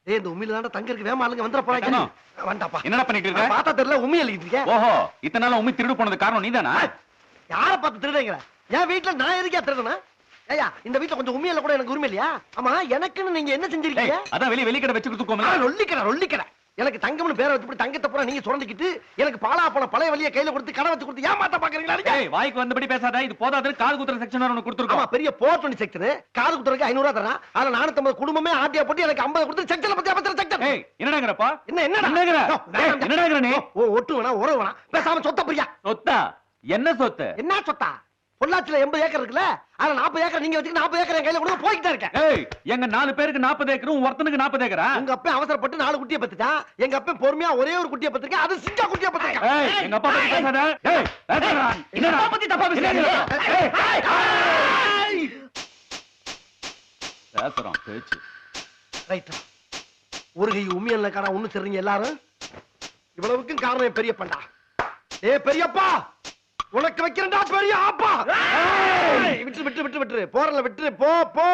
ஏய் இந்த உண்மையில தான் தங்க இருக்கு வேமா ஆளுங்க வந்துற போறாங்க வந்தாப்பா என்னடா பண்ணிட்டு இருக்க பார்த்தா தெரியல உண்மை எழுதிட்டு இருக்கேன் ஓஹோ இத்தனை நாள் உண்மை திருடு போனது காரணம் நீதானா யார பார்த்து திருடுங்கற என் வீட்ல நான் எதுக்கே திருடுனா ஏயா இந்த வீட்ல கொஞ்சம் உண்மையில கூட எனக்கு உரிமை இல்லையா ஆமா எனக்குன்னு நீங்க என்ன செஞ்சிருக்கீங்க அதான் வெளிக்கடை வச்சு கொடுத்துக்கோமா ரொல்லிக்கடை எனக்கு தங்கம்னு பேரை வச்சு தங்கத்தை பூரா நீங்க சுரண்டிக்கிட்டு எனக்கு பாலா போன பழைய வழியை கையில கொடுத்து கடை வச்சு கொடுத்து ஏமாத்த பாக்குறீங்களா வாய்க்கு வந்தபடி பேசாத இது போதாதுன்னு காது குத்துற செக்ஷன் ஒன்னு கொடுத்துருக்கோம் பெரிய போர்ட் செக்ஷன் காது குத்துறதுக்கு 500 ரூபாய் தரேன் அதுல 450 குடும்பமே ஆட்டியா போட்டு எனக்கு 50 கொடுத்து செக்ஷன்ல பத்தி அப்பற செக்ஷன் என்னடாங்கறப்பா என்னடா நீ ஒட்டு வேணா உறவு வேணா பேசாம சொத்த பிரியா சொத்தா என்ன சொத்து என்ன சொத்தா பொள்ளாச்சில 80 ஏக்கர் இருக்குல்ல அதுல 40 ஏக்கர் நீங்க வச்சுக்க 40 ஏக்கர் என் கையில கொடுத்து போயிட்டே இருக்கேன் எங்க 4 பேருக்கு 40 ஏக்கரும் ஒருத்தனுக்கு 40 ஏக்கரா உங்க அப்பா அவசரப்பட்டு 4 குட்டியை பத்துட்டான் எங்க அப்பா பொறுமையா ஒரே ஒரு குட்டியை பத்திருக்கேன் அது சிங்கா குட்டியை பத்திருக்கேன் எங்க அப்பா பத்தி பேசாத என்னடா பத்தி தப்பா பேசுறோம் பேச்சு ரைட் ஒரு கை உண்மையில கடை ஒண்ணு சரிங்க எல்லாரும் இவ்வளவுக்கும் காரணம் பெரியப்பா பெரியப்பா உனக்கு வைக்கிறேன்டா பெரிய ஆப்பா விட்டு போறல விட்டு போ